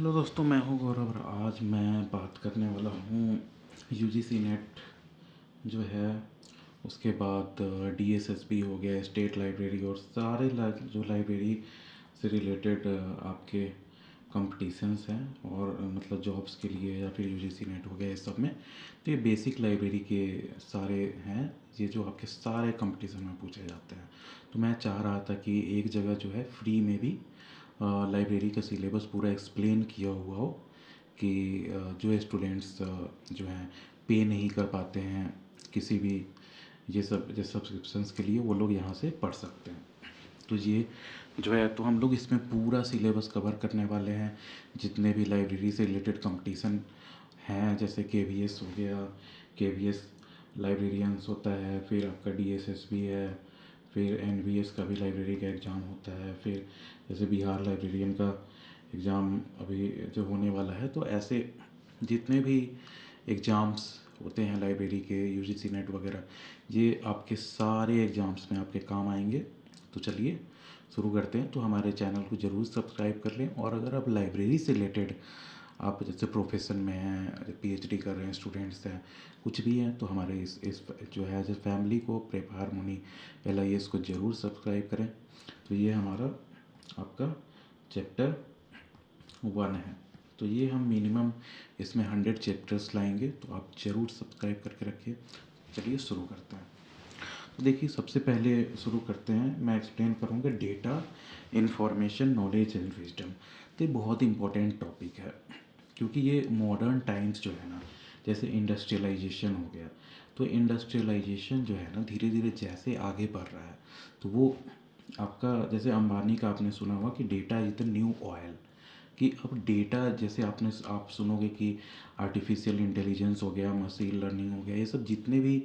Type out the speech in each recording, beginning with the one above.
Hello दोस्तों, मैं हूँ गौरव और आज मैं बात करने वाला हूँ यूजीसी नेट जो है, उसके बाद डीएसएसबी हो गया, स्टेट लाइब्रेरी और सारे जो लाइब्रेरी से रिलेटेड आपके कंपटीशंस हैं और मतलब जॉब्स के लिए या फिर यूजीसी नेट हो गया इस सब में। तो ये बेसिक लाइब्रेरी के सारे हैं, ये जो आपके सारे कंपटीशन में पूछे जाते हैं। तो मैं चाह रहा था कि एक जगह जो है फ्री में भी लाइब्रेरी का सिलेबस पूरा एक्सप्लेन किया हुआ हो कि जो स्टूडेंट्स जो हैं पे नहीं कर पाते हैं किसी भी ये सब सब्सक्रिप्शंस के लिए, वो लोग यहाँ से पढ़ सकते हैं। तो ये जो है, तो हम लोग इसमें पूरा सिलेबस कवर करने वाले हैं। जितने भी लाइब्रेरी से रिलेटेड कंपटीशन हैं, जैसे केवीएस हो गया, केवीएस लाइब्रेरियंस होता है, फिर आपका डीएसएस भी है, फिर एनवीएस का भी लाइब्रेरी का एग्ज़ाम होता है, फिर जैसे बिहार लाइब्रेरियन का एग्ज़ाम अभी जो होने वाला है। तो ऐसे जितने भी एग्ज़ाम्स होते हैं लाइब्रेरी के, यूजीसी नेट वगैरह, ये आपके सारे एग्ज़ाम्स में आपके काम आएंगे। तो चलिए शुरू करते हैं। तो हमारे चैनल को ज़रूर सब्सक्राइब कर लें, और अगर आप लाइब्रेरी से रिलेटेड, आप जैसे प्रोफेशन में हैं, पीएचडी कर रहे हैं, स्टूडेंट्स हैं, कुछ भी हैं, तो हमारे इस जो है जो फैमिली को, प्रेप हारमोनी LIS को ज़रूर सब्सक्राइब करें। तो ये हमारा आपका चैप्टर 1 है। तो ये हम मिनिमम इसमें 100 चैप्टर्स लाएंगे, तो आप ज़रूर सब्सक्राइब करके रखिए। चलिए शुरू करते हैं। तो देखिए, सबसे पहले शुरू करते हैं, मैं एक्सप्लेन करूँगा data, information, knowledge and wisdom. तो ये बहुत इंपॉर्टेंट टॉपिक है, क्योंकि ये मॉडर्न टाइम्स जो है ना, जैसे इंडस्ट्रियलाइजेशन हो गया, तो इंडस्ट्रियलाइजेशन जो है ना धीरे धीरे जैसे आगे बढ़ रहा है, तो वो आपका, जैसे अंबानी का आपने सुना होगा कि data is the new oil. कि अब डेटा, जैसे आप सुनोगे कि आर्टिफिशियल इंटेलिजेंस हो गया, मशीन लर्निंग हो गया, ये सब जितने भी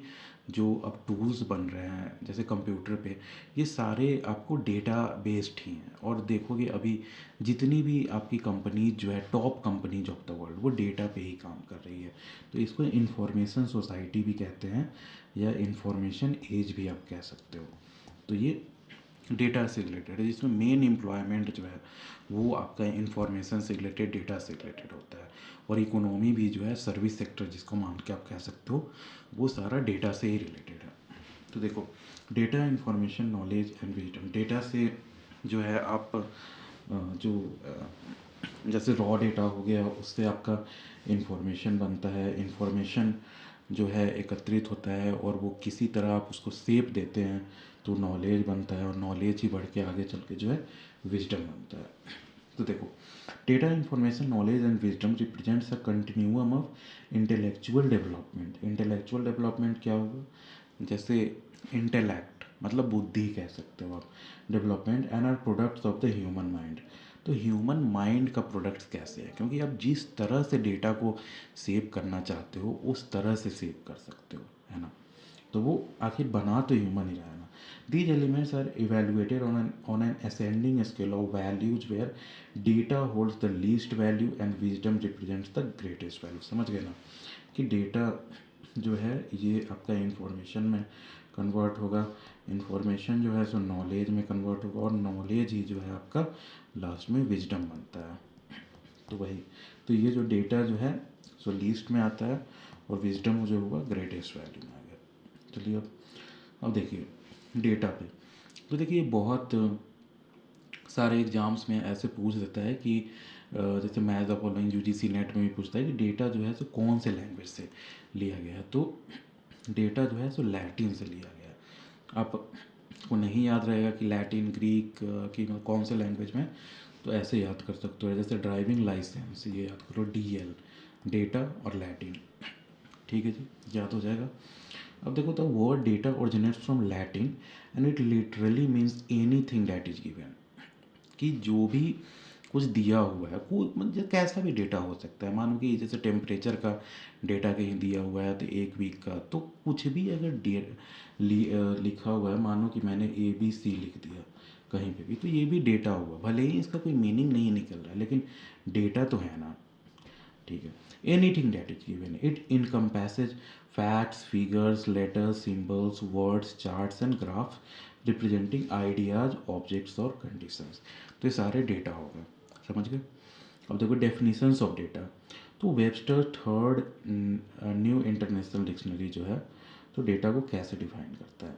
जो अब टूल्स बन रहे हैं जैसे कंप्यूटर पे, ये सारे आपको डेटा बेस्ड ही हैं। और देखोगे अभी जितनी भी आपकी कंपनी जो है, top companies of the world, वो डेटा पे ही काम कर रही है। तो इसको इंफॉर्मेशन सोसाइटी भी कहते हैं, या इंफॉर्मेशन एज भी आप कह सकते हो। तो ये डेटा से रिलेटेड है, जिसमें मेन एम्प्लॉयमेंट जो है वो आपका इंफॉर्मेशन से रिलेटेड, डेटा से रिलेटेड होता है। और इकोनॉमी भी जो है, सर्विस सेक्टर जिसको मान के आप कह सकते हो, वो सारा डेटा से ही रिलेटेड है। तो देखो, data, information, knowledge and wisdom. Data से जो है आप जो जैसे रॉ डेटा हो गया, उससे आपका इंफॉर्मेशन बनता है। इंफॉर्मेशन जो है एकत्रित होता है, और वो किसी तरह आप उसको शेप देते हैं, तो नॉलेज बनता है, और नॉलेज ही बढ़ के आगे चल के जो है विजडम बनता है। तो देखो, data, information, knowledge and wisdom represents a continuum of intellectual development. Intellectual development क्या होगा? जैसे इंटेलेक्ट मतलब बुद्धि कह सकते हो आप, development and are products of the human mind. तो ह्यूमन माइंड का प्रोडक्ट्स कैसे है? क्योंकि आप जिस तरह से डेटा को सेव करना चाहते हो उस तरह से सेव कर सकते हो, है ना। तो वो आखिर बना तो ह्यूमन ही रहा है ना। These elements are evaluated on an ascending scale of values, where data holds the least value and wisdom represents the greatest value. समझ गए ना, कि डेटा जो है ये आपका इंफॉर्मेशन में कन्वर्ट होगा, इंफॉर्मेशन जो है सो नॉलेज में कन्वर्ट होगा, और नॉलेज ही जो है आपका लास्ट में विजडम बनता है। तो वही, तो ये जो डेटा जो है सो लीस्ट में आता है, और विजडम जो होगा ग्रेटेस्ट वैल्यू में आ गया। चलिए अब देखिए डेटा पे। तो देखिए बहुत सारे एग्जाम्स में ऐसे पूछ देता है कि जैसे math the following, UGC net में भी पूछता है कि डेटा जो है सो कौन से लैंग्वेज से लिया गया है। तो डेटा जो है सो लैटिन से लिया गया है। आपको नहीं याद रहेगा कि लैटिन, ग्रीक की कौन से लैंग्वेज में, तो ऐसे याद कर सकते हो। जैसे ड्राइविंग लाइसेंस, ये याद करो DL, डेटा और लैटिन। ठीक है जी, याद हो जाएगा। अब देखो, the word data originates from Latin and it literally means any thing that is given. कि जो भी कुछ दिया हुआ है, कोई मतलब कैसा भी डेटा हो सकता है। मानो कि जैसे टेम्परेचर का डेटा कहीं दिया हुआ है तो 1 वीक का, तो कुछ भी अगर लिखा हुआ है, मानो कि मैंने ABC लिख दिया कहीं पे भी, तो ये भी डेटा हुआ, भले ही इसका कोई मीनिंग नहीं निकल रहा है, लेकिन डेटा तो है ना। ठीक है, anything that is given, it encompasses facts, figures, letters, symbols, words, charts and graphs representing ideas, objects और कंडीशंस। तो ये सारे डेटा हो गए, समझ गए। अब देखो डेफिनेशंस ऑफ डेटा, तो Webster third new international dictionary जो है तो डेटा को कैसे डिफाइन करता है।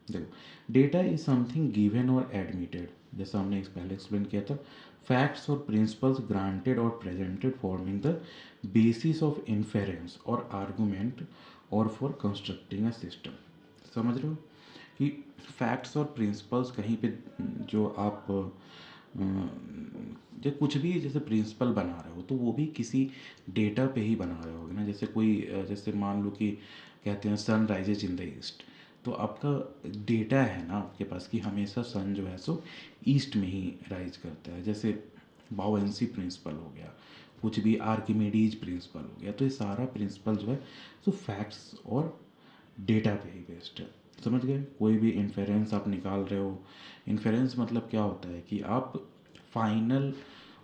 देखो डेटा इज समथिंग गिवन और एडमिटेड, जैसा हमने पहले एक्सप्लेन किया था, फैक्ट्स और प्रिंसिपल्स ग्रांटेड और presented forming the basis of inference और आर्गूमेंट और फॉर कंस्ट्रक्टिंग अ सिस्टम। समझ रहे हो कि फैक्ट्स और प्रिंसिपल्स कहीं पे जो आप जो कुछ भी जैसे प्रिंसिपल बना रहे हो तो वो भी किसी डेटा पे ही बना रहे होगे ना। जैसे कोई जैसे मान लो कि कहते हैं sun rises in the east, तो आपका डेटा है ना आपके पास कि हमेशा सन जो है सो ईस्ट में ही राइज करता है। जैसे बाउएंसी प्रिंसिपल हो गया, कुछ भी आर्किमिडीज प्रिंसिपल हो गया, तो ये सारा प्रिंसिपल जो है सो फैक्ट्स और डेटा पे ही बेस्ड है। समझ गए, कोई भी इन्फेरेंस आप निकाल रहे हो, इन्फेरेंस मतलब क्या होता है कि आप फाइनल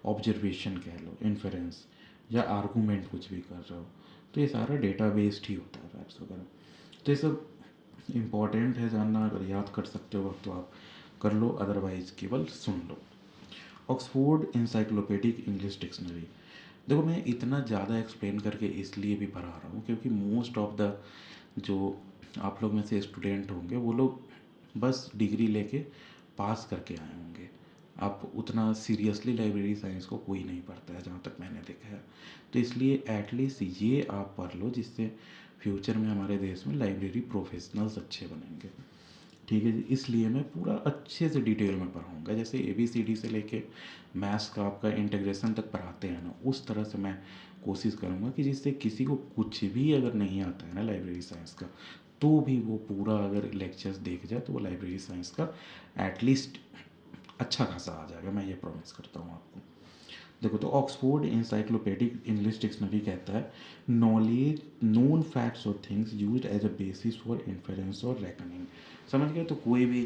ऑब्जर्वेशन कह लो इन्फेरेंस, या आर्गूमेंट कुछ भी कर रहे हो, तो ये सारा डेटा बेस्ड ही होता है फैक्ट्स वगैरह। तो ये सब इम्पॉर्टेंट है जानना, अगर याद कर सकते हो तो आप कर लो, अदरवाइज केवल सुन लो। ऑक्सफोर्ड इंसाइक्लोपीडिक इंग्लिश डिक्शनरी, देखो मैं इतना ज़्यादा एक्सप्लेन करके इसलिए भी पढ़ा रहा हूँ क्योंकि मोस्ट ऑफ द जो आप लोग में से स्टूडेंट होंगे वो लोग बस डिग्री लेके पास करके आए होंगे। आप उतना सीरियसली लाइब्रेरी साइंस को कोई नहीं पढ़ता है जहाँ तक मैंने देखा है। तो इसलिए एटलीस्ट ये आप पढ़ लो जिससे फ्यूचर में हमारे देश में लाइब्रेरी प्रोफेशनल्स अच्छे बनेंगे। ठीक है जी, इसलिए मैं पूरा अच्छे से डिटेल में पढ़ाऊँगा। जैसे ABCD से लेके मैथ्स का आपका इंटीग्रेशन तक पढ़ाते हैं ना, उस तरह से मैं कोशिश करूँगा कि जिससे किसी को कुछ भी अगर नहीं आता है ना लाइब्रेरी साइंस का, तो भी वो पूरा अगर लेक्चर्स देख जाए तो वो लाइब्रेरी साइंस का एटलीस्ट अच्छा खासा आ जाएगा, मैं ये प्रॉमिस करता हूँ आपको। देखो तो ऑक्सफोर्ड इंसाइक्लोपीडिक इंग्लिश डिक्शनरी कहता है नॉलेज नोन फैक्ट्स और things used as a basis for inference और रेकनिंग। समझ गए, तो कोई भी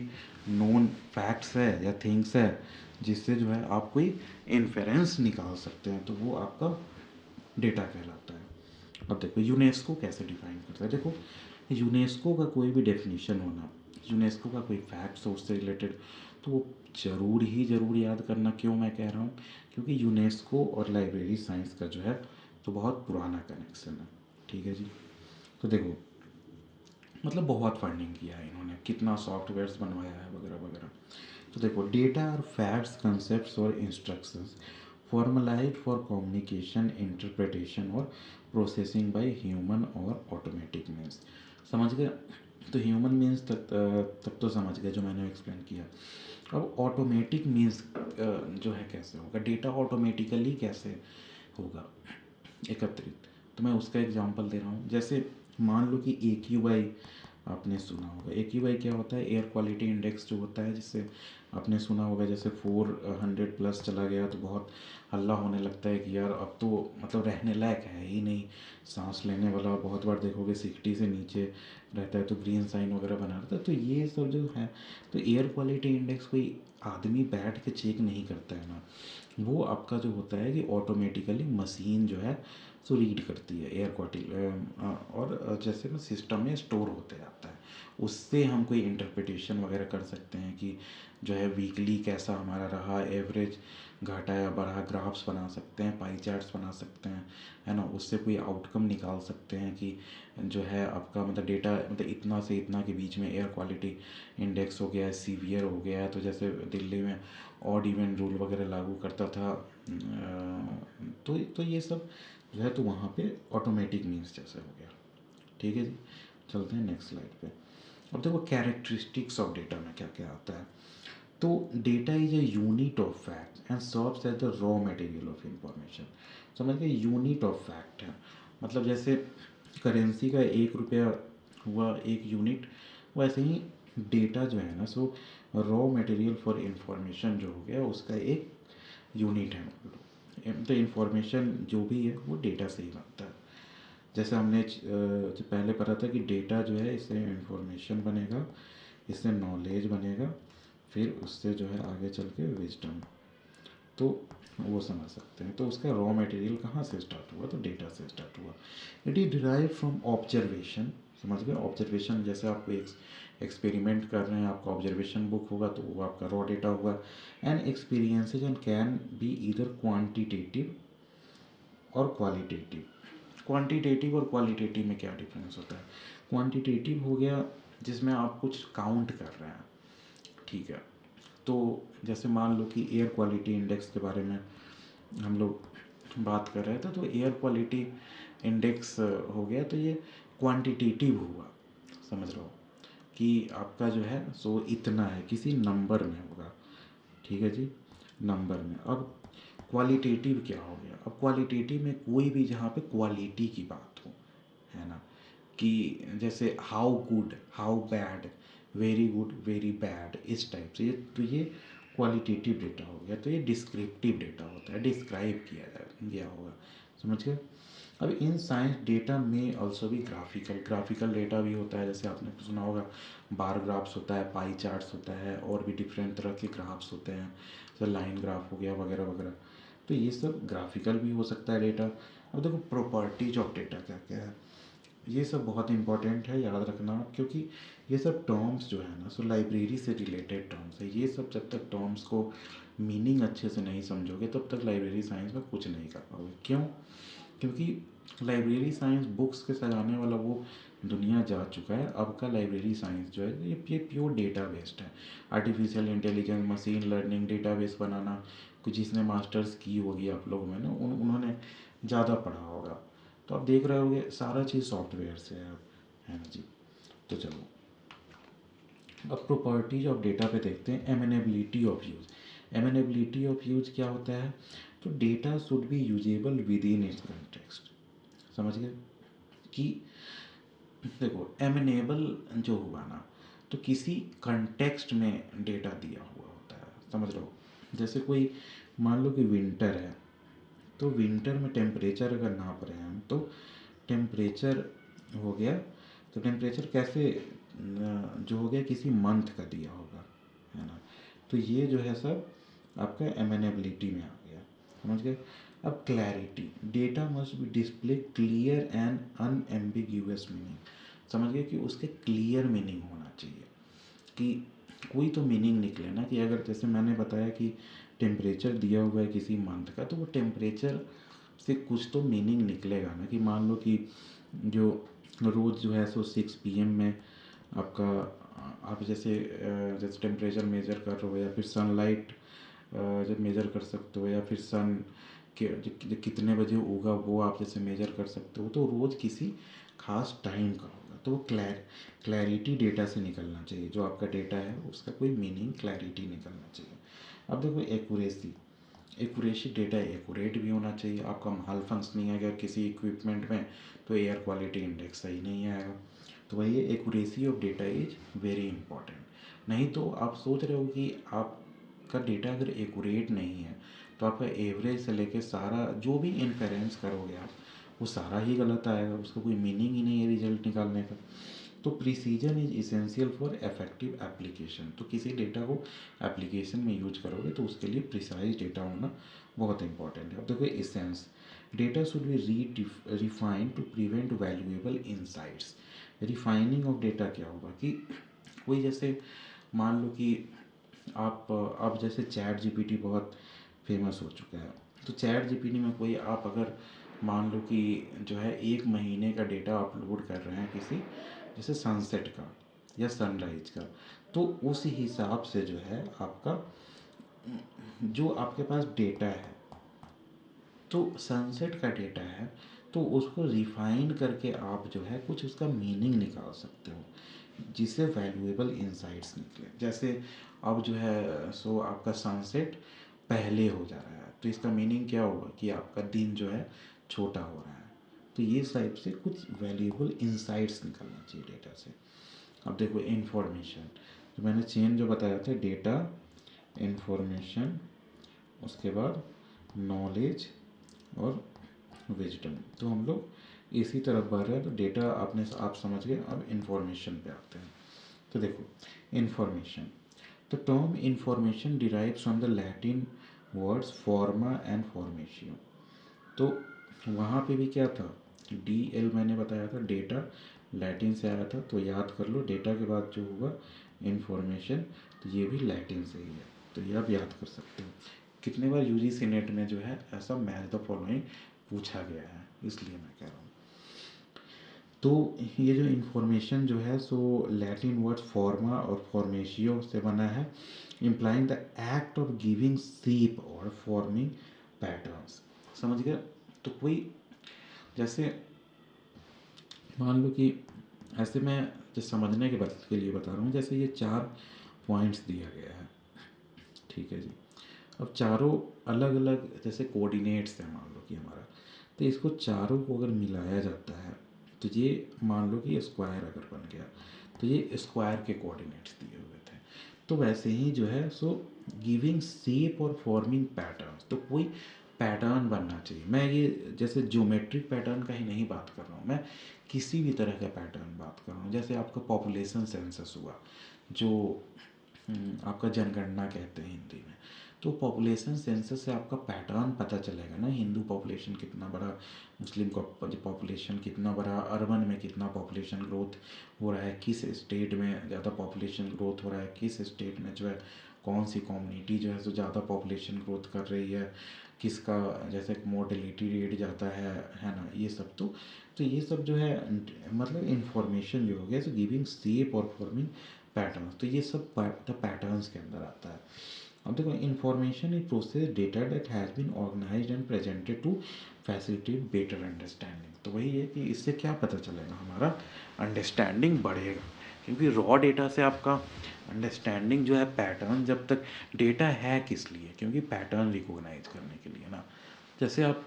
नोन फैक्ट्स है या थिंग्स है जिससे जो है आप कोई इन्फेरेंस निकाल सकते हैं, तो वो आपका डेटा कहलाता है। अब देखो यूनेस्को कैसे डिफाइन करता है। देखो यूनेस्को का कोई भी डेफिनेशन होना, यूनेस्को का कोई फैक्ट्स हो उससे रिलेटेड, तो वो ज़रूर याद करना। क्यों मैं कह रहा हूँ, क्योंकि यूनेस्को और लाइब्रेरी साइंस का जो है तो बहुत पुराना कनेक्शन है। ठीक है जी, तो देखो मतलब बहुत फंडिंग किया है इन्होंने, कितना सॉफ्टवेयर्स बनवाया है वगैरह वगैरह। तो देखो डेटा आर फैक्ट्स कंसेप्ट्स और instructions formalise for communication interpretation और प्रोसेसिंग बाय ह्यूमन और ऑटोमेटिक मीन्स। समझ गए, तो ह्यूमन मीन्स तब तो समझ गए जो मैंने एक्सप्लेन किया। अब ऑटोमेटिक मीन्स जो है कैसे होगा, डेटा ऑटोमेटिकली कैसे होगा एकत्रित, तो मैं उसका एग्जांपल दे रहा हूँ। जैसे मान लो कि AQI आपने सुना होगा। AQI क्या होता है, एयर क्वालिटी इंडेक्स जो होता है, जिससे आपने सुना होगा जैसे 400 प्लस चला गया तो बहुत हल्ला होने लगता है कि यार अब तो मतलब रहने लायक है ही नहीं, सांस लेने वाला। बहुत बार देखोगे 60 से नीचे रहता है तो ग्रीन साइन वगैरह बना रहता है। तो ये सब जो है, तो एयर क्वालिटी इंडेक्स कोई आदमी बैठ के चेक नहीं करता है ना, वो आपका जो होता है कि ऑटोमेटिकली मशीन जो है सो रीड करती है एयर क्वालिटी, और जैसे ना सिस्टम में स्टोर होते जाता है। उससे हम कोई इंटरप्रिटेशन वगैरह कर सकते हैं कि जो है वीकली कैसा हमारा रहा, एवरेज घटा या बढ़ा, ग्राफ्स बना सकते हैं, पाई चार्ट्स बना सकते हैं, है ना। उससे कोई आउटकम निकाल सकते हैं कि जो है आपका मतलब डेटा मतलब इतना से इतना के बीच में एयर क्वालिटी इंडेक्स हो गया है, सीवियर हो गया है। तो जैसे दिल्ली में ऑड इवन रूल वगैरह लागू करता था, तो ये सब जो है तो वहाँ पे ऑटोमेटिक मीन्स जैसे हो गया। ठीक है जी, चलते हैं नेक्स्ट स्लाइड पे। अब देखो कैरेक्टरिस्टिक्स ऑफ डेटा में क्या क्या आता है। तो data is a unit of fact and serves as the raw material of information. समझ गए, यूनिट ऑफ फैक्ट है मतलब जैसे करेंसी का 1 रुपया हुआ एक यूनिट, वैसे ही डेटा जो है ना सो रॉ मटेरियल फॉर इंफॉर्मेशन जो हो गया उसका एक यूनिट है। तो इंफॉर्मेशन जो भी है वो डेटा से ही बनता है। जैसे हमने जो पहले पढ़ा था कि डेटा जो है इससे इंफॉर्मेशन बनेगा, इससे नॉलेज बनेगा, फिर उससे जो है आगे चल के विजडम, तो वो समझ सकते हैं। तो उसका रॉ मटेरियल कहाँ से स्टार्ट हुआ, तो डेटा से स्टार्ट हुआ। It is derive from observation, समझ गए। ऑब्जर्वेशन जैसे आप कोई एक्सपेरिमेंट कर रहे हैं, आपका ऑब्जर्वेशन बुक होगा तो वो आपका रॉ डेटा होगा। And experiences and can be either quantitative और क्वालिटेटिव। क्वांटिटेटिव और क्वालिटेटिव में क्या डिफरेंस होता है? क्वांटिटेटिव हो गया जिसमें आप कुछ काउंट कर रहे हैं, ठीक है। तो जैसे मान लो कि एयर क्वालिटी इंडेक्स के बारे में हम लोग बात कर रहे थे, तो एयर क्वालिटी इंडेक्स हो गया, तो ये क्वांटिटेटिव हुआ, समझ रहे हो कि आपका जो है सो इतना है, किसी नंबर में होगा, ठीक है जी, नंबर में। अब क्वालिटेटिव क्या हो गया? अब क्वालिटेटिव में कोई भी जहाँ पे क्वालिटी की बात हो, है ना, कि जैसे how good, how bad, very good, very bad, इस टाइप से, तो ये क्वालिटेटिव डेटा हो गया। तो ये डिस्क्रिप्टिव डेटा होता है, डिस्क्राइब किया गया होगा, समझ गए। अब इन साइंस डेटा में ऑल्सो भी ग्राफिकल डेटा भी होता है, जैसे आपने सुना होगा बार ग्राफ्स होता है, पाई चार्ट्स होता है, और भी डिफरेंट तरह के ग्राफ्स होते हैं, जैसे लाइन ग्राफ हो गया वगैरह वगैरह। तो ये सब ग्राफिकल भी हो सकता है डेटा। अब देखो प्रॉपर्टीज ऑफ डेटा क्या क्या है, ये सब बहुत इंपॉर्टेंट है, याद रखना आप, क्योंकि ये सब टर्म्स जो है ना, सो लाइब्रेरी से रिलेटेड टर्म्स है। ये सब जब तक टर्म्स को मीनिंग अच्छे से नहीं समझोगे तब तक लाइब्रेरी साइंस में कुछ नहीं कर पाओगे। क्यों? क्योंकि लाइब्रेरी साइंस बुक्स के सजाने वाला वो दुनिया जा चुका है। अब का लाइब्रेरी साइंस जो है ये प्योर डेटा बेस्ड है। Artificial intelligence, machine learning, database बनाना, कुछ जिसने मास्टर्स की होगी आप लोगों में ना, उन्होंने ज़्यादा पढ़ा होगा। तो आप देख रहे होगे सारा चीज़ सॉफ्टवेयर से है ना जी। तो चलो अब प्रॉपर्टीज ऑफ डेटा पे देखते हैं। एमेनेबिलिटी ऑफ यूज। एमेनेबिलिटी ऑफ यूज क्या होता है? तो data should B usable with in its context, समझ गए कि देखो एमेनेबल जो हुआ ना, तो किसी कंटेक्स्ट में डेटा दिया हुआ होता है, समझ लो। जैसे कोई मान लो कि विंटर है, तो विंटर में टेम्परेचर अगर नाप रहे हैं हम, तो टेम्परेचर हो गया, तो टेम्परेचर कैसे जो हो गया किसी मंथ का दिया होगा, है ना। तो ये जो है सब आपका एमेनेबिलिटी में आ गया, समझ गए। अब clarity, data must be display clear and unambiguous meaning, समझ गए कि उसके क्लियर मीनिंग होना चाहिए, कि कोई तो मीनिंग निकले ना, कि अगर जैसे मैंने बताया कि टेम्परेचर दिया हुआ है किसी मंथ का, तो वो टेम्परेचर से कुछ तो मीनिंग निकलेगा ना, कि मान लो कि जो रोज़ जो है सो 6 PM में आपका आप जैसे टेम्परेचर मेजर कर रहे हो, या फिर सनलाइट जब मेजर कर सकते हो, या फिर सन के कितने बजे होगा वो आप जैसे मेजर कर सकते हो, तो रोज़ किसी खास टाइम का होगा, तो वो क्लैरिटी डेटा से निकलना चाहिए। जो आपका डेटा है उसका कोई मीनिंग, क्लैरिटी निकलना चाहिए। अब देखो एक्यूरेसी, एक्यूरेसी डेटा एक्यूरेट भी होना चाहिए। आपका माल फंक्शनिंग है अगर किसी इक्विपमेंट में, तो एयर क्वालिटी इंडेक्स सही नहीं आएगा। तो वही accuracy of data is very important. नहीं तो आप सोच रहे हो कि आपका डेटा अगर एक्यूरेट नहीं है, तो आपका एवरेज से लेके सारा जो भी इन्फेरेंस करोगे आप, वो सारा ही गलत आएगा, उसका कोई मीनिंग ही नहीं है रिजल्ट निकालने का। तो precision is essential for effective application. तो किसी डेटा को एप्लीकेशन में यूज करोगे तो उसके लिए प्रिसाइज डेटा होना बहुत इंपॉर्टेंट है। अब देखो essence, data should be refined to prevent valuable insights. Refining of data क्या होगा कि कोई जैसे मान लो कि आप जैसे चैट जीपीटी बहुत फेमस हो चुका है, तो चैट जीपीटी में कोई आप अगर मान लो कि जो है 1 महीने का डेटा अपलोड कर रहे हैं किसी, जैसे सनसेट का या सनराइज का, तो उस हिसाब से जो है आपका जो आपके पास डेटा है, तो सनसेट का डेटा है, तो उसको रिफाइन करके आप जो है कुछ उसका मीनिंग निकाल सकते हो, जिससे वैल्यूएबल इंसाइट्स निकले। जैसे अब जो है सो आपका सनसेट पहले हो जा रहा है, तो इसका मीनिंग क्या होगा कि आपका दिन जो है छोटा हो रहा है। तो ये टाइप से कुछ वैल्यूएबल इंसाइट्स निकलना चाहिए डेटा से। अब देखो इन्फॉर्मेशन, तो मैंने चेन जो बताया था, डेटा, इन्फॉर्मेशन, उसके बाद नॉलेज और विजडम, तो हम लोग इसी तरफ बढ़ रहे हैं। तो डेटा आप समझ गए। अब इन्फॉर्मेशन पे आते हैं। तो देखो इन्फॉर्मेशन, तो term information derives from the Latin words फॉर्मा एंड फॉर्मेशियो। तो वहाँ पे भी क्या था, डी एल मैंने बताया था, डेटा लैटिन से आया था, तो याद कर लो डेटा के बाद जो होगा इंफॉर्मेशन, तो ये भी लैटिन से ही है, तो ये आप याद कर सकते हो। कितने बार यूजीसी नेट में जो है ऐसा मैच द फॉलोइंग पूछा गया है, इसलिए मैं कह रहा हूँ। तो ये जो इन्फॉर्मेशन जो है सो लैटिन वर्ड फॉर्मा और फॉर्मेशियो से बना है, implying the act of giving shape और फॉर्मिंग पैटर्न्स। समझ गए? तो कोई जैसे मान लो कि ऐसे मैं जो समझने के लिए बता रहा हूँ, जैसे ये 4 पॉइंट्स दिया गया है, ठीक है जी। अब चारों अलग अलग जैसे कोऑर्डिनेट्स हैं मान लो कि हमारा, तो इसको चारों को अगर मिलाया जाता है तो ये मान लो कि स्क्वायर अगर बन गया, तो ये स्क्वायर के कोऑर्डिनेट्स दिए हुए थे। तो वैसे ही जो है सो गिविंग शेप और फॉर्मिंग पैटर्न्स, तो कोई पैटर्न बनना चाहिए। मैं ये जैसे ज्योमेट्रिक पैटर्न का ही नहीं बात कर रहा हूँ, मैं किसी भी तरह का पैटर्न बात कर रहा हूँ। जैसे आपका पॉपुलेशन सेंसस हुआ, जो आपका जनगणना कहते हैं हिंदी में, तो पॉपुलेशन सेंसस से आपका पैटर्न पता चलेगा ना, हिंदू पॉपुलेशन कितना बड़ा, मुस्लिम पॉपुलेशन कितना बड़ा, अर्बन में कितना पॉपुलेशन ग्रोथ हो रहा है, किस स्टेट में ज़्यादा पॉपुलेशन ग्रोथ हो रहा है, किस स्टेट में जो है कौन सी कम्युनिटी जो है सो ज़्यादा पॉपुलेशन ग्रोथ कर रही है, किसका जैसे मोर्टेलिटी रेट ज़्यादा है ना, ये सब। तो ये सब जो है मतलब इंफॉर्मेशन जो हो गया सो गिविंग शेप और फॉर्मिंग पैटर्न्स, तो ये सब द पैटर्न्स के अंदर आता है। अब देखो, information is process data that has been organised and presented to facilitate better understanding. तो वही है कि इससे क्या पता चलेगा, हमारा अंडरस्टैंडिंग बढ़ेगा, क्योंकि रॉ डेटा से आपका अंडरस्टैंडिंग जो है पैटर्न, जब तक डेटा है किस लिए, क्योंकि पैटर्न रिकॉग्नाइज करने के लिए ना। जैसे आप,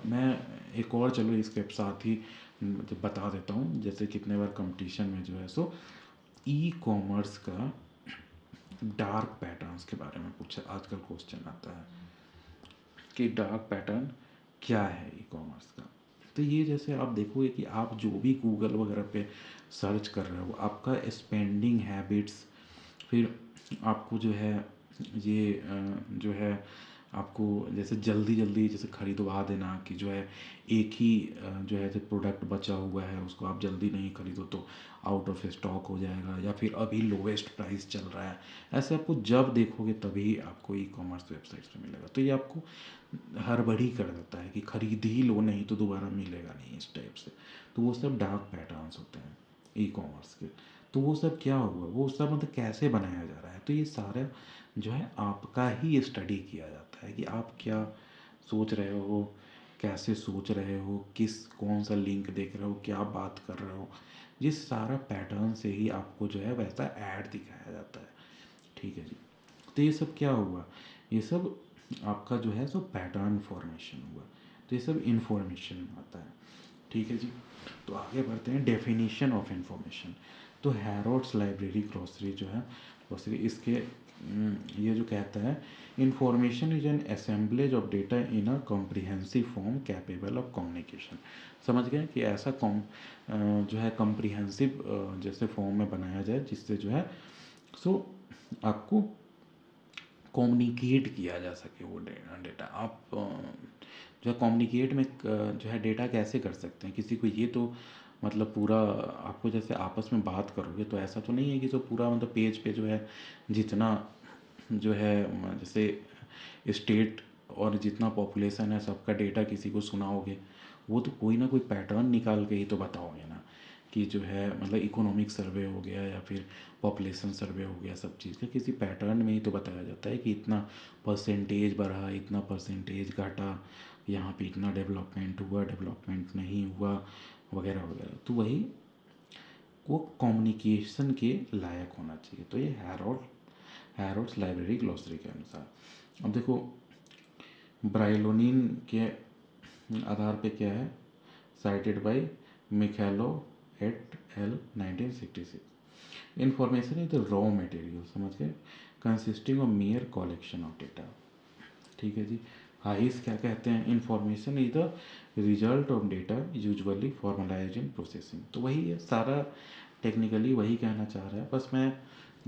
मैं एक और चलो इसके साथ ही बता देता हूँ, जैसे कितने बार कंपटीशन में जो है सो ई कॉमर्स का डार्क पैटर्न्स के बारे में पूछा, आजकल क्वेश्चन आता है कि डार्क पैटर्न क्या है ई कॉमर्स का। तो ये जैसे आप देखोगे कि आप जो भी गूगल वगैरह पे सर्च कर रहे हो, आपका स्पेंडिंग हैबिट्स, फिर आपको जो है ये जो है आपको जैसे जल्दी जल्दी जैसे खरीदवा देना, कि जो है एक ही जो है जो प्रोडक्ट बचा हुआ है उसको आप जल्दी नहीं खरीदो तो आउट ऑफ स्टॉक हो जाएगा, या फिर अभी लोवेस्ट प्राइस चल रहा है, ऐसे आपको जब देखोगे तभी आपको ई कॉमर्स वेबसाइट्स पे मिलेगा। तो ये आपको हड़बड़ी कर देता है कि खरीद ही लो, नहीं तो दोबारा मिलेगा नहीं, इस टाइप से। तो वो सब डार्क पैटर्न्स होते हैं ई कॉमर्स के। तो वो सब क्या हुआ, वो सब मतलब कैसे बनाया जा रहा है, तो ये सारा जो है आपका ही स्टडी किया जाता है कि आप क्या सोच रहे हो, कैसे सोच रहे हो, किस कौन सा लिंक देख रहे हो, क्या बात कर रहे हो, ये सारा पैटर्न से ही आपको जो है वैसा ऐड दिखाया जाता है, ठीक है जी। तो ये सब क्या हुआ, ये सब आपका जो है सो पैटर्न फॉर्मेशन हुआ, तो ये सब इंफॉर्मेशन आता है, ठीक है जी। तो आगे बढ़ते हैं, डेफिनेशन ऑफ इंफॉर्मेशन। तो हैरोड्स लाइब्रेरी ग्लॉसरी जो है, ग्लॉसरी इसके ये जो कहता है, information is an assemblage of data in a comprehensive form capable of communication. समझ गए कि ऐसा जो है कॉम्प्रिहेंसिव जैसे फॉर्म में बनाया जाए जिससे जो है सो आपको कम्युनिकेट किया जा सके वो डेटा। आप जो है कम्युनिकेट में जो है डेटा कैसे कर सकते हैं किसी को, ये तो मतलब पूरा आपको जैसे आपस में बात करोगे तो ऐसा तो नहीं है कि जो पूरा मतलब पेज पे जो है जितना जो है जैसे स्टेट और जितना पॉपुलेशन है सबका डेटा किसी को सुनाओगे, वो तो कोई ना कोई पैटर्न निकाल के ही तो बताओगे ना, कि जो है मतलब इकोनॉमिक सर्वे हो गया या फिर पॉपुलेशन सर्वे हो गया, सब चीज़ का किसी पैटर्न में ही तो बताया जाता है कि इतना परसेंटेज बढ़ा, इतना परसेंटेज घटा, यहाँ पे इतना डेवलपमेंट हुआ, डेवलपमेंट नहीं हुआ, वगैरह वगैरह। तो वही वो कम्युनिकेशन के लायक होना चाहिए। तो ये हैरोड्स लाइब्रेरी ग्लॉसरी के अनुसार। अब देखो, ब्राइलोनिन के आधार पे क्या है, cited by Mikhailo et al 1966। Information is the raw material, समझ गए, consisting of mere collection of data, ठीक है जी। हाइस क्या कहते हैं, information is the result of data usually formalize in processing. तो वही है सारा, टेक्निकली वही कहना चाह रहा है, बस मैं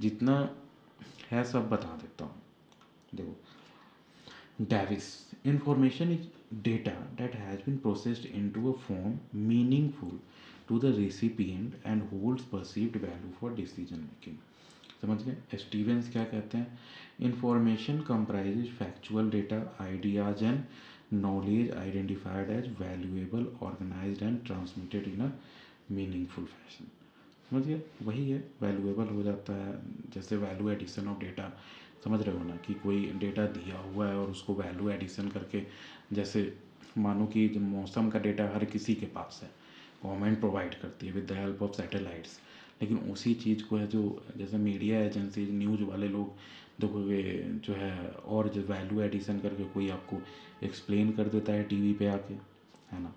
जितना है सब बता देता हूँ। देखो, Davis, information is data that has been processed into a form meaningful to the recipient and holds perceived value for decision making. समझ गए? स्टीवेंस क्या कहते हैं? Information comprises factual data, ideas and knowledge identified as valuable, organised and transmitted in a meaningful fashion. समझ गए? वही है, valuable हो जाता है। जैसे वैल्यू एडिशन ऑफ डेटा, समझ रहे हो ना, कि कोई डेटा दिया हुआ है और उसको वैल्यू एडिशन करके, जैसे मानो कि जो मौसम का डेटा हर किसी के पास है, गवर्नमेंट प्रोवाइड करती है with the help of satellites, लेकिन उसी चीज़ को है जो जैसे मीडिया एजेंसी, न्यूज़ वाले लोग देखोगे जो है, और जो वैल्यू एडिशन करके कोई आपको एक्सप्लेन कर देता है टीवी पे आके, है ना,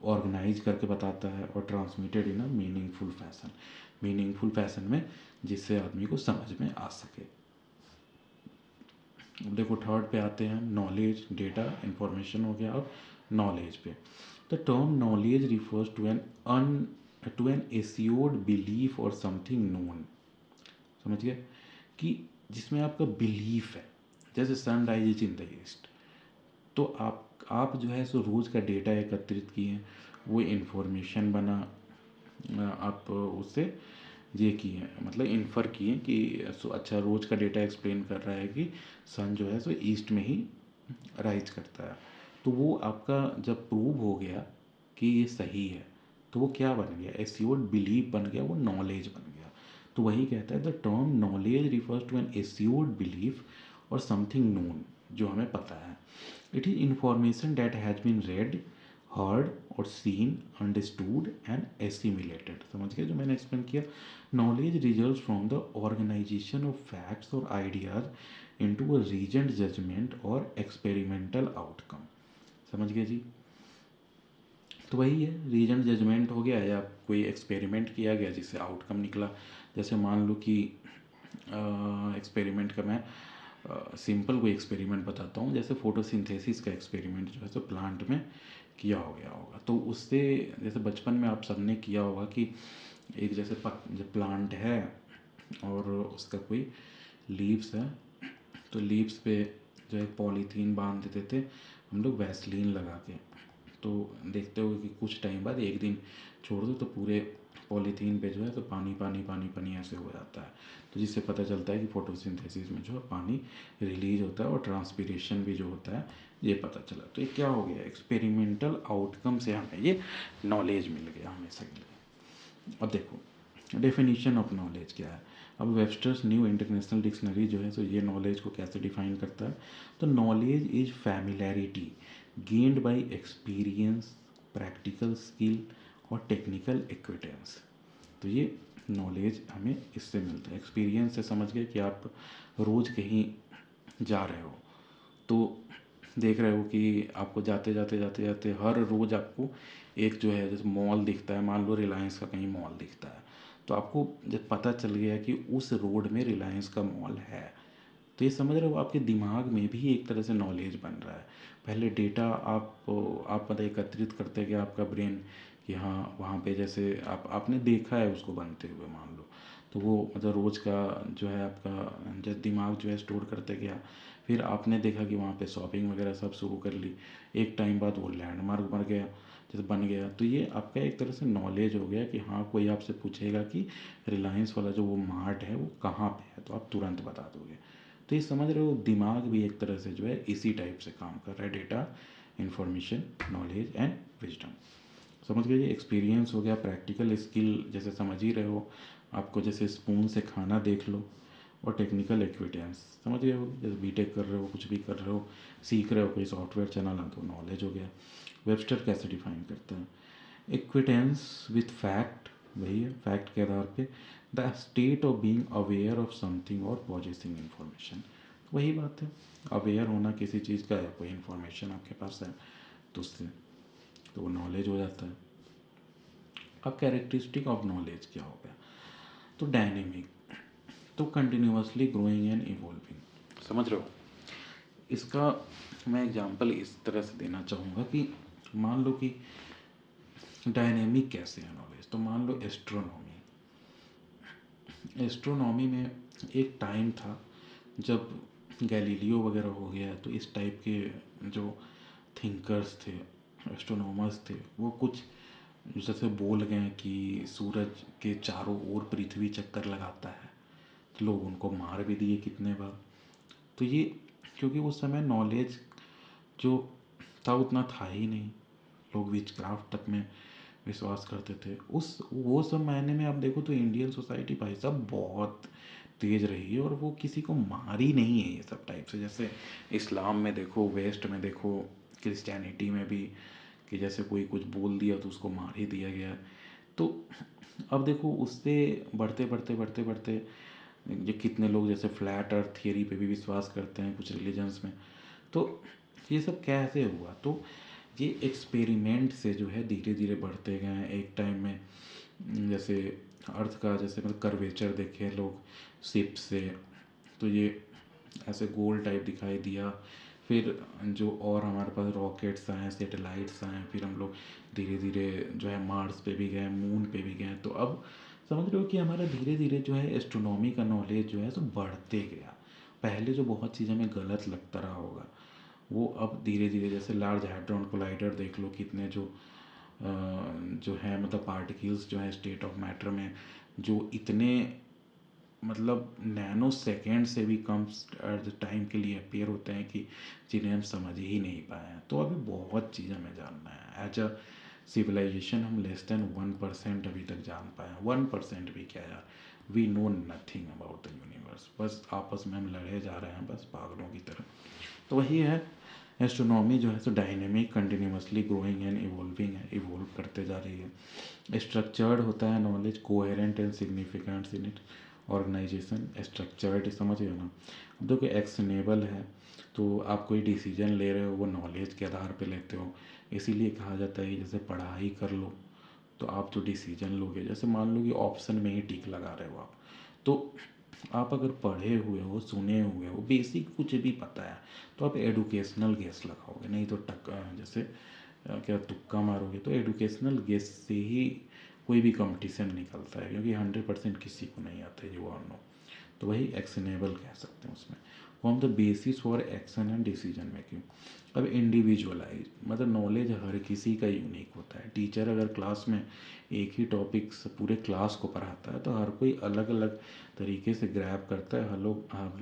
ऑर्गेनाइज करके बताता है और transmitted in a meaningful fashion, meaningful fashion में, जिससे आदमी को समझ में आ सके। अब देखो थर्ड पे आते हैं, नॉलेज, डेटा, इंफॉर्मेशन हो गया। अब नॉलेज पे, the term knowledge refers to an assured belief और समथिंग नोन। समझ गए? कि जिसमें आपका बिलीफ है, जैसे sunrise is in the east, तो आप जो है सो रोज़ का डेटा एकत्रित किए, वो इन्फॉर्मेशन बना, आप उससे ये किए, मतलब इन्फर किए कि सो अच्छा रोज़ का डेटा एक्सप्लेन कर रहा है कि सन जो है सो ईस्ट में ही राइज करता है। तो वो आपका जब प्रूव हो गया कि ये सही है, तो वो क्या बन गया? एस्योर्ड बिलीफ बन गया, वो नॉलेज बन गया। तो वही कहता है, the term knowledge refers to an assured belief और समथिंग नोन, जो हमें पता है। It is information that has been read, heard और सीन, अंडरस्टूड एंड एसिमिलेटेड। समझ गए जो मैंने एक्सप्लेन किया? Knowledge results from the organisation of facts और ideas into a reasoned judgement और एक्सपेरिमेंटल आउटकम। समझ गए जी? तो वही है, रीजन जजमेंट हो गया या कोई एक्सपेरिमेंट किया गया जिससे आउटकम निकला। जैसे मान लो कि एक्सपेरिमेंट का मैं सिंपल कोई एक्सपेरिमेंट बताता हूँ, जैसे फोटोसिंथेसिस का एक्सपेरिमेंट जो है तो प्लांट में किया हो गया होगा। तो उससे जैसे बचपन में आप सबने किया होगा कि एक जैसे जो प्लांट है और उसका कोई लीव्स है, तो लीव्स पे जो एक पॉलीथीन बांध देते थे हम लोग वैसलीन लगा के। तो देखते हो कि कुछ टाइम बाद एक दिन छोड़ दो तो पूरे पॉलीथीन पे जो है तो पानी पानी पानी पानी ऐसे हो जाता है। तो जिससे पता चलता है कि फोटोसिंथेसिस में जो है पानी रिलीज होता है और ट्रांसपीरेशन भी जो होता है, ये पता चला। तो ये क्या हो गया? एक्सपेरिमेंटल आउटकम से हमें ये नॉलेज मिल गया हमेशा के लिए। अब देखो डेफिनेशन ऑफ नॉलेज क्या है। अब वेबस्टर्स न्यू इंटरनेशनल डिक्शनरी जो है तो ये नॉलेज को कैसे डिफाइन करता है? तो knowledge is familiarity gained by experience, practical skill और टेक्निकल एक्विटेंस। तो ये नॉलेज हमें इससे मिलता है। एक्सपीरियंस से समझ गए कि आप रोज़ कहीं जा रहे हो, तो देख रहे हो कि आपको जाते जाते जाते जाते हर रोज़ आपको एक जो है जैसे मॉल दिखता है, मान लो रिलायंस का कहीं मॉल दिखता है, तो आपको जब पता चल गया कि उस रोड में रिलायंस का मॉल है, तो ये समझ रहे हो आपके दिमाग में भी एक तरह से नॉलेज बन रहा है। पहले डेटा आप मतलब एकत्रित करते गए आपका ब्रेन कि हाँ वहाँ पे जैसे आपने देखा है उसको बनते हुए मान लो, तो वो मतलब रोज़ का जो है आपका जब दिमाग जो है स्टोर करते गया, फिर आपने देखा कि वहाँ पे शॉपिंग वगैरह सब शुरू कर ली। एक टाइम बाद वो लैंडमार्क बन गया, जैसे बन गया, तो ये आपका एक तरह से नॉलेज हो गया कि हाँ कोई आपसे पूछेगा कि रिलायंस वाला जो वो मार्ट है वो कहाँ पे है, तो आप तुरंत बता दोगे। तो ये समझ रहे हो दिमाग भी एक तरह से जो है इसी टाइप से काम कर रहा है, data, information, knowledge and wisdom. समझ गए? ये एक्सपीरियंस हो गया, प्रैक्टिकल स्किल जैसे समझ ही रहे हो, आपको जैसे स्पून से खाना देख लो, और टेक्निकल एक्विटेंस समझ गए हो, जैसे बीटेक कर रहे हो, कुछ भी कर रहे हो, सीख रहे हो कोई सॉफ्टवेयर चलाना, तो नॉलेज हो गया। वेबस्टर कैसे डिफाइन करता है? एक्विटेंस विथ फैक्ट, वही है फैक्ट के आधार पे, the state of being aware of something और पॉजेसिंग इंफॉर्मेशन। वही बात है, अवेयर होना किसी चीज़ का है, कोई इन्फॉर्मेशन आपके पास है तो उससे तो वो नॉलेज हो जाता है। अब कैरेक्टरिस्टिक ऑफ नॉलेज क्या हो गया? तो डायनेमिक, तो कंटिन्यूसली ग्रोइंग एंड इवॉल्विंग। समझ रहे हो? इसका मैं एग्जांपल इस तरह से देना चाहूँगा कि मान लो कि डायनेमिक कैसे है नॉलेज, तो मान लो एस्ट्रोनॉमी। एस्ट्रोनॉमी में एक टाइम था जब गैलीलियो वगैरह हो गया, तो इस टाइप के जो थिंकर्स थे, एस्ट्रोनॉमर्स थे, वो कुछ जैसे बोल गए हैं कि सूरज के चारों ओर पृथ्वी चक्कर लगाता है, तो लोग उनको मार भी दिए कितने बार। तो ये क्योंकि उस समय नॉलेज जो था उतना था ही नहीं, लोग विचक्राफ्ट तक में विश्वास करते थे उस वो सब मायने में। आप देखो तो इंडियन सोसाइटी भाई साहब बहुत तेज रही है, और वो किसी को मारी नहीं है ये सब टाइप से। जैसे इस्लाम में देखो, वेस्ट में देखो, क्रिश्चियनिटी में भी, कि जैसे कोई कुछ बोल दिया तो उसको मार ही दिया गया। तो अब देखो उससे बढ़ते बढ़ते बढ़ते बढ़ते ये कितने लोग जैसे फ्लैट अर्थ थियरी पे भी विश्वास करते हैं कुछ रिलीजन्स में। तो ये सब कैसे हुआ? तो ये एक्सपेरिमेंट से जो है धीरे धीरे बढ़ते गए हैं। एक टाइम में जैसे अर्थ का जैसे मतलब कर्वेचर देखे लोग शिप से, तो ये ऐसे गोल टाइप दिखाई दिया। फिर जो और हमारे पास रॉकेट्स आए, सैटेलाइट्स आए, फिर हम लोग धीरे धीरे जो है मार्स पे भी गए, मून पे भी गए। तो अब समझ रहे हो कि हमारा धीरे धीरे जो है एस्ट्रोनॉमी का नॉलेज जो है सो बढ़ते गया। पहले जो बहुत चीज़ हमें गलत लगता रहा होगा, वो अब धीरे धीरे, जैसे लार्ज हैड्रॉन कोलाइडर देख लो, कितने जो है मतलब पार्टिकल्स जो है स्टेट ऑफ मैटर में जो इतने मतलब नैनो सेकेंड से भी कम टाइम के लिए अपीयर होते हैं कि जिन्हें हम समझ ही नहीं पाए हैं। तो अभी बहुत चीज़ हमें जानना है। एज अ सिविलाइजेशन हम लेस देन 1% अभी तक जान पाए हैं। 1% भी क्या यार, we know nothing about the universe. बस आपस में हम लड़े जा रहे हैं बस पागलों की तरह। तो वही है, एस्ट्रोनॉमी जो है so dynamic, continuously growing and evolving है, इवॉल्व करते जा रही है। स्ट्रक्चर्ड होता है knowledge, coherent and significants in it organisation. Structured समझ गए ना? अब देखो एक्शनेबल है, तो आप कोई डिसीजन ले रहे हो वो नॉलेज के आधार पे लेते हो। इसीलिए कहा जाता है कि जैसे पढ़ाई कर लो तो आप जो डिसीजन लोगे, जैसे मान लो कि ऑप्शन में ही टिक लगा रहे हो आप, तो आप अगर पढ़े हुए हो, सुने हुए हो, बेसिक कुछ भी पता है, तो आप एडुकेशनल गेस लगाओगे। नहीं तो जैसे क्या तुक्का मारोगे। तो एडुकेशनल गेस से ही कोई भी कंपटीशन निकलता है, क्योंकि 100% किसी को नहीं आता है, यू ऑल नो। तो वही एक्शनेबल कह सकते हैं उसमें। Form the basis for action and decision making. अब इंडिविजुअलाइज मतलब नॉलेज हर किसी का यूनिक होता है। टीचर अगर क्लास में एक ही टॉपिक पूरे क्लास को पढ़ाता है, तो हर कोई अलग अलग तरीके से ग्रैब करता है,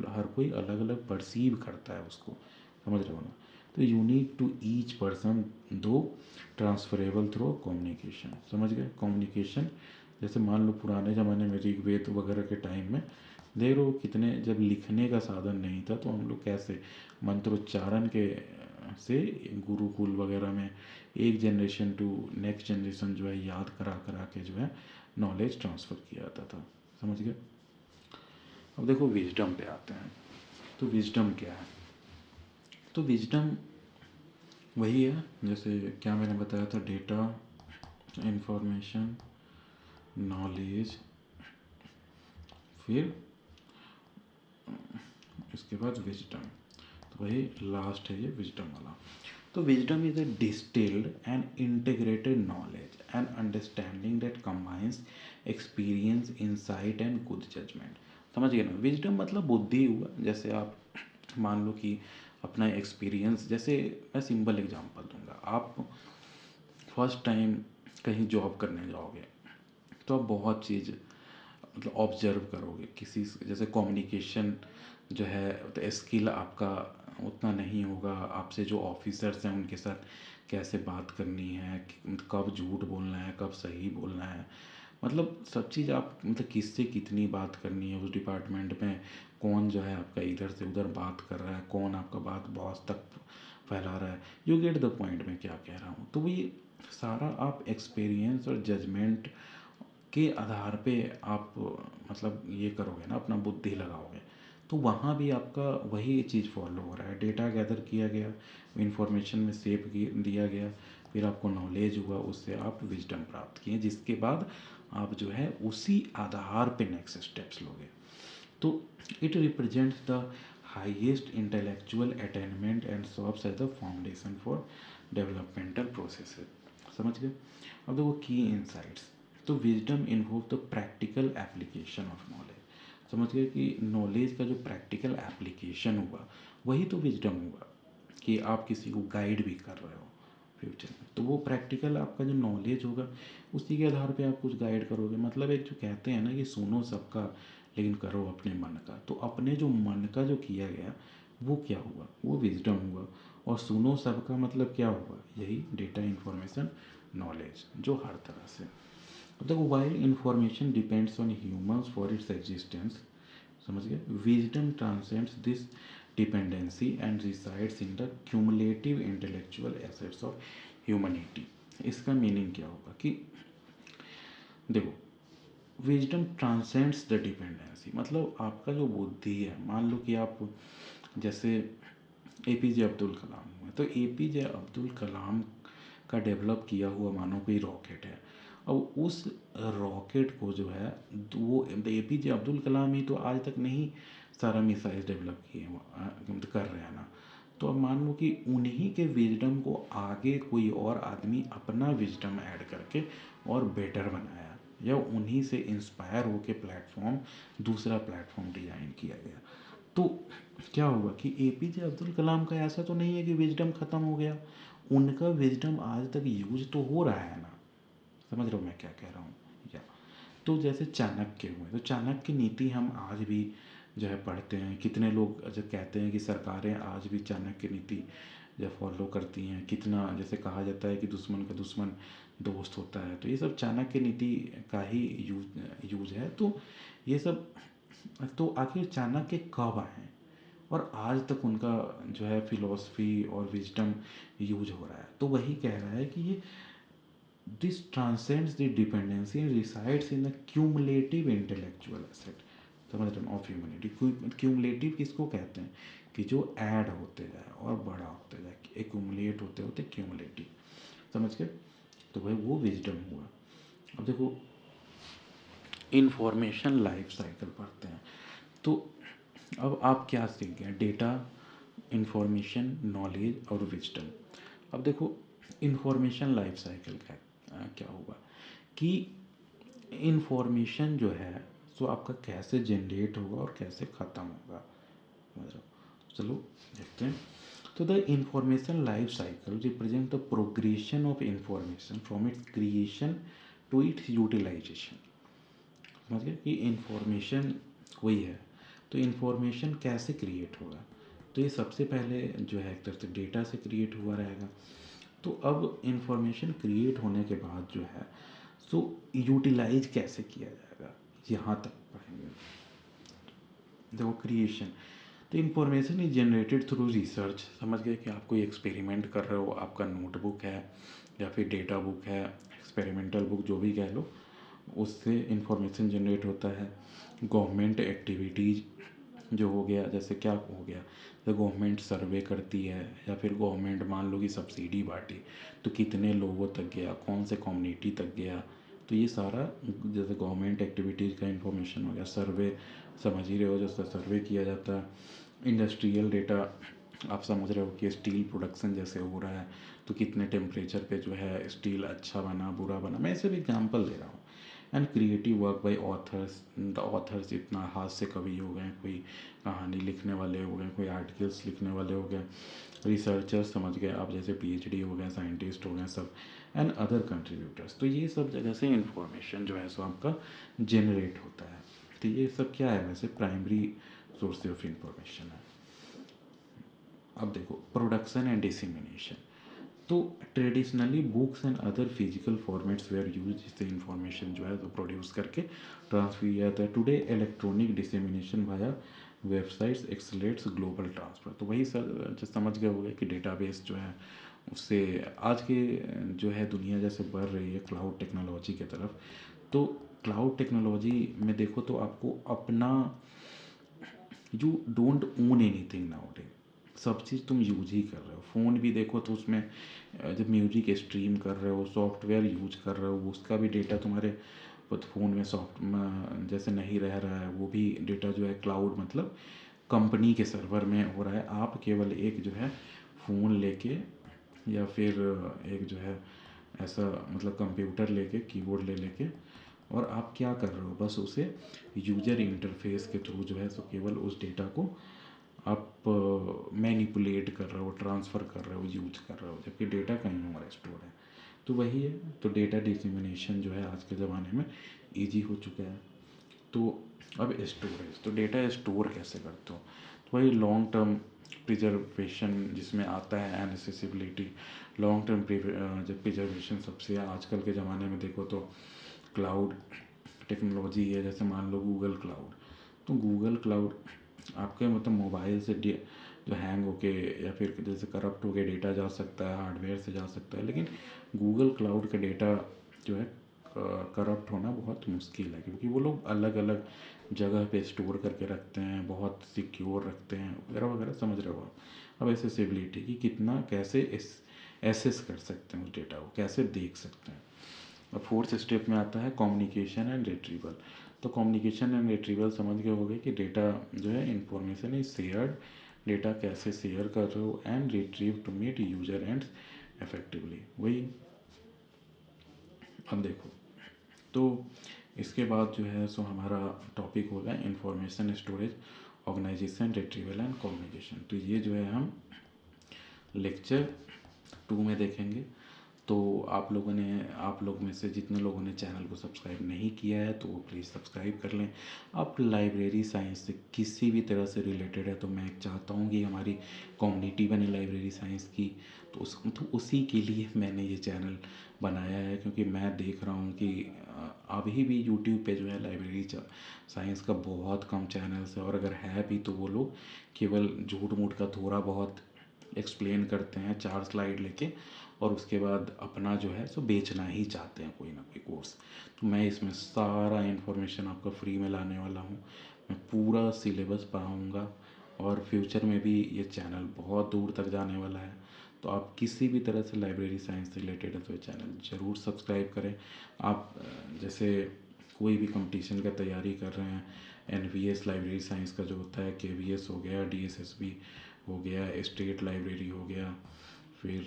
हर कोई अलग अलग परसीव करता है उसको। समझ रहे हो ना? तो यूनिक टू ईच पर्सन दो ट्रांसफरेबल थ्रू कम्युनिकेशन। समझ गए? कम्युनिकेशन, जैसे मान लो पुराने ज़माने में ऋग्वेद वगैरह के टाइम में देख लो कितने, जब लिखने का साधन नहीं था तो हम लोग कैसे मंत्रोच्चारण के से गुरुकुल वगैरह में एक जनरेशन टू नेक्स्ट जनरेशन जो है याद करा करा के जो है नॉलेज ट्रांसफ़र किया जाता था। समझ गए? अब देखो विजडम पे आते हैं। तो विजडम क्या है? तो विजडम वही है, जैसे क्या मैंने बताया था, डेटा, इंफॉर्मेशन, नॉलेज, फिर इसके बाद विजडम। तो वही लास्ट है ये विजडम वाला। तो wisdom is a distilled and integrated knowledge and understanding that combines experience, insight and good judgement. समझ गए ना? विजडम मतलब बुद्धि हुआ। जैसे आप मान लो कि अपना एक्सपीरियंस, जैसे मैं सिंपल एग्जांपल दूंगा। आप फर्स्ट टाइम कहीं जॉब करने जाओगे, तो आप बहुत चीज़ मतलब ऑब्जर्व करोगे। किसी जैसे कम्युनिकेशन जो है तो स्किल आपका उतना नहीं होगा। आपसे जो ऑफिसर्स हैं उनके साथ कैसे बात करनी है, कब झूठ बोलना है, कब सही बोलना है, मतलब सब चीज़ आप मतलब किससे कितनी बात करनी है उस डिपार्टमेंट में, कौन जो है आपका इधर से उधर बात कर रहा है, कौन आपका बात बॉस तक फैला रहा है। यू गेट द पॉइंट मैं क्या कह रहा हूँ? तो ये सारा आप एक्सपीरियंस और जजमेंट के आधार पे आप मतलब ये करोगे ना, अपना बुद्धि लगाओगे। तो वहाँ भी आपका वही चीज़ फॉलो हो रहा है। डेटा गैदर किया गया, इन्फॉर्मेशन में सेव दिया गया, फिर आपको नॉलेज हुआ, उससे आप विजडम प्राप्त किए, जिसके बाद आप जो है उसी आधार पे नेक्स्ट स्टेप्स लोगे। तो it represents the highest intellectual attainment and serves as the foundation for developmental processes. समझ गए? अब देखो की इनसाइट्स। तो wisdom involve the practical application of knowledge. समझ गए कि नॉलेज का जो प्रैक्टिकल एप्लीकेशन हुआ वही तो विजडम हुआ, कि आप किसी को गाइड भी कर रहे हो, फ्यूचर में। तो वो प्रैक्टिकल आपका जो नॉलेज होगा उसी के आधार पे आप कुछ गाइड करोगे। मतलब एक जो कहते हैं ना कि सुनो सबका लेकिन करो अपने मन का, तो अपने जो मन का जो किया गया वो क्या हुआ, वो विजडम हुआ। और सुनो सबका मतलब क्या हुआ, यही डेटा, इंफॉर्मेशन, नॉलेज, जो हर तरह से। अब देखो, while information depends on humans for its existence, समझ गए, wisdom transcends this dependency and resides in the cumulative intellectual assets of humanity. इसका मीनिंग क्या होगा कि देखो, विजडम ट्रांसेंड्स द डिपेंडेंसी, मतलब आपका जो बुद्धि है, मान लो कि आप जैसे एपीजे अब्दुल कलाम हुए, तो एपीजे अब्दुल कलाम का डेवलप किया हुआ मानो कोई रॉकेट है। अब उस रॉकेट को जो है, वो एपीजे अब्दुल कलाम ही तो आज तक नहीं सारा मिसाइल डेवलप किए कर रहे हैं ना। तो अब मान लो कि उन्हीं के विजडम को आगे कोई और आदमी अपना विजडम ऐड करके और बेटर बनाया, या उन्हीं से इंस्पायर होकर प्लेटफॉर्म, दूसरा प्लेटफॉर्म डिज़ाइन किया गया। तो क्या हुआ कि एपीजे अब्दुल कलाम का ऐसा तो नहीं है कि विजडम ख़त्म हो गया, उनका विजडम आज तक यूज तो हो रहा है ना। समझ रहे हो मैं क्या कह रहा हूँ? या तो जैसे चाणक्य हुए, तो चाणक्य नीति हम आज भी जो है पढ़ते हैं। कितने लोग जो कहते हैं कि सरकारें आज भी चाणक्य नीति जो फॉलो करती हैं, कितना जैसे कहा जाता है कि दुश्मन का दुश्मन दोस्त होता है, तो ये सब चाणक्य नीति का ही यूज है। तो ये सब, तो आखिर चाणक्य कब आए और आज तक उनका जो है फिलॉसफी और विजडम यूज हो रहा है। तो वही कह रहा है कि ये this transcends the dependency and resides in the cumulative intellectual asset, समझ रहे हो, ऑफ ह्यूमनिटी। क्यूमुलेटिव किसको कहते हैं कि जो ऐड होते जाए और बड़ा होते जाए, एक्यूमुलेट होते होते क्यूमुलेटिव, समझ गए। तो भाई वो विजडम हुआ। अब देखो, इंफॉर्मेशन लाइफ साइकिल पढ़ते हैं, तो अब आप क्या सीख गए, डेटा, इंफॉर्मेशन, नॉलेज और विजडम। अब देखो, इंफॉर्मेशन लाइफ साइकिल का क्या होगा कि इंफॉर्मेशन जो है सो आपका कैसे जनरेट होगा और कैसे ख़त्म होगा, मतलब चलो देखते हैं। तो the information life cycle represent the progression of information from its creation to its utilisation. समझ गए कि इंफॉर्मेशन वही है, तो इंफॉर्मेशन कैसे क्रिएट होगा, तो ये सबसे पहले जो है एक तरह से डेटा से क्रिएट हुआ रहेगा। तो अब इंफॉर्मेशन क्रिएट होने के बाद जो है सो यूटिलाइज कैसे किया जाएगा, यहाँ तक पढ़ेंगे। देखो, क्रिएशन, तो information is generated through research. समझ गए कि आप कोई एक्सपेरिमेंट कर रहे हो, आपका नोटबुक है या फिर डेटा बुक है, एक्सपेरिमेंटल बुक जो भी कह लो, उससे इंफॉर्मेशन जनरेट होता है। गवर्नमेंट एक्टिविटीज़ जो हो गया, जैसे क्या हो गया, तो गवर्नमेंट सर्वे करती है, या फिर गवर्नमेंट मान लो कि सब्सिडी बांटी, तो कितने लोगों तक गया, कौन से कम्युनिटी तक गया, तो ये सारा जैसे गवर्नमेंट एक्टिविटीज़ का इंफॉर्मेशन हो गया। सर्वे समझ ही रहे हो, जैसे सर्वे किया जाता है। इंडस्ट्रियल डेटा, आप समझ रहे हो कि स्टील प्रोडक्शन जैसे हो रहा है, तो कितने टेम्परेचर पे जो है स्टील अच्छा बना, बुरा बना, मैं ऐसे भी एग्जांपल दे रहा हूँ। And creative work by authors, the author's इतना हास्य कवि हो गए, कोई कहानी लिखने वाले हो गए, कोई आर्टिकल्स लिखने वाले हो गए, रिसर्चर्स समझ गए आप, जैसे पीएचडी हो गए, साइंटिस्ट हो गए सब, एंड अदर कंट्रीब्यूटर्स। तो ये सब जगह से इंफॉर्मेशन जो है सो आपका जनरेट होता है। तो ये सब क्या है, वैसे प्राइमरी सोर्स ऑफ इंफॉर्मेशन है। अब देखो, प्रोडक्शन एंड डिसेमिनेशन, तो traditionally books and other physical formats where use, जिससे इंफॉर्मेशन जो है तो प्रोड्यूस करके ट्रांसफर किया जाता है। Today electronic dissemination via websites accelerates global transfer. तो वही सर जो समझ गए होंगे कि डेटाबेस जो है उससे आज के जो है दुनिया जैसे बढ़ रही है क्लाउड टेक्नोलॉजी की तरफ, तो क्लाउड टेक्नोलॉजी में देखो तो आपको अपना, you don't own anything now day, सब चीज़ तुम यूज ही कर रहे हो। फ़ोन भी देखो तो उसमें जब म्यूजिक स्ट्रीम कर रहे हो, सॉफ्टवेयर यूज कर रहे हो, उसका भी डेटा तुम्हारे फ़ोन में जैसे नहीं रह रहा है, वो भी डेटा जो है क्लाउड मतलब कंपनी के सर्वर में हो रहा है। आप केवल एक जो है फ़ोन लेके या फिर एक जो है ऐसा मतलब कंप्यूटर लेके, कीबोर्ड ले लेके, और आप क्या कर रहे हो, बस उसे यूजर इंटरफेस के थ्रू जो है सो केवल उस डेटा को आप मैनिपुलेट कर रहे हो, ट्रांसफ़र कर रहे हो, यूज कर रहे हो, जबकि डेटा कहीं और स्टोर है। तो वही है, तो डेटा डिसमिनेशन जो है आज के ज़माने में ईजी हो चुका है। तो अब स्टोरेज, तो डेटा स्टोर कैसे करते हो, तो वही लॉन्ग टर्म प्रिजर्वेशन जिसमें आता है एनएसेसिबिलिटी, लॉन्ग टर्म जब प्रिजर्वेशन सबसे आजकल के ज़माने में देखो तो क्लाउड टेक्नोलॉजी है, जैसे मान लो गूगल क्लाउड। तो गूगल क्लाउड आपके मतलब मोबाइल से जो हैंग होके या फिर जैसे करप्ट होके डेटा जा सकता है, हार्डवेयर से जा सकता है, लेकिन गूगल क्लाउड का डेटा जो है करप्ट होना बहुत मुश्किल है, क्योंकि वो लोग अलग अलग जगह पे स्टोर करके रखते हैं, बहुत सिक्योर रखते हैं वगैरह वगैरह, समझ रहे हो आप। अब एसेसिबिलिटी की कितना कैसे एसेस कर सकते हैं, उस डेटा को कैसे देख सकते हैं। अब फोर्थ स्टेप में आता है कम्युनिकेशन एंड रिट्रीवल। तो कम्युनिकेशन एंड रिट्रीवल समझ गए हो गए कि डेटा जो है इंफॉर्मेशन इज शेयर्ड, डेटा कैसे शेयर कर रहे हो, and retrieve to meet user and effectively, वही। अब देखो, तो इसके बाद जो है सो हमारा टॉपिक होगा information storage, organisation, retrieval and communication. तो ये जो है हम लेक्चर 2 में देखेंगे। तो आप लोग में से जितने लोगों ने चैनल को सब्सक्राइब नहीं किया है तो वो प्लीज़ सब्सक्राइब कर लें। आप लाइब्रेरी साइंस से किसी भी तरह से रिलेटेड है तो मैं चाहता हूँ कि हमारी कम्युनिटी बने लाइब्रेरी साइंस की। तो उसी के लिए मैंने ये चैनल बनाया है, क्योंकि मैं देख रहा हूँ कि अभी भी यूट्यूब पे जो है लाइब्रेरी साइंस का बहुत कम चैनल्स है, और अगर है भी तो वो लोग केवल झूठ मूठ का थोड़ा बहुत एक्सप्लेन करते हैं 4 स्लाइड लेके, और उसके बाद अपना जो है सो बेचना ही चाहते हैं कोई ना कोई कोर्स। तो मैं इसमें सारा इन्फॉर्मेशन आपका फ्री में लाने वाला हूँ। मैं पूरा सिलेबस पढ़ाऊँगा, और फ्यूचर में भी ये चैनल बहुत दूर तक जाने वाला है। तो आप किसी भी तरह से लाइब्रेरी साइंस से रिलेटेड है तो ये चैनल ज़रूर सब्सक्राइब करें। आप जैसे कोई भी कंपटीशन का तैयारी कर रहे हैं, एनवीएस लाइब्रेरी साइंस का जो होता है, केवीएस हो गया, डीएसएसबी हो गया, स्टेट लाइब्रेरी हो गया, फिर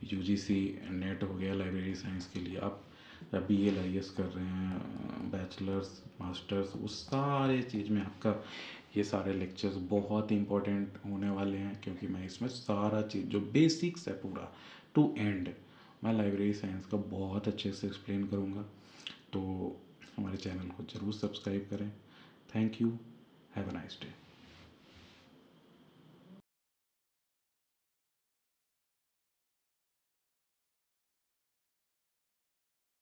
यूजीसी नेट हो गया लाइब्रेरी साइंस के लिए, आप BLIS कर रहे हैं, बैचलर्स मास्टर्स, उस सारे चीज़ में आपका ये सारे लेक्चर्स बहुत इंपॉर्टेंट होने वाले हैं, क्योंकि मैं इसमें सारा चीज़ जो बेसिक्स है पूरा टू एंड मैं लाइब्रेरी साइंस का बहुत अच्छे से एक्सप्लेन करूँगा। तो हमारे चैनल को ज़रूर सब्सक्राइब करें। Thank you, have a nice day.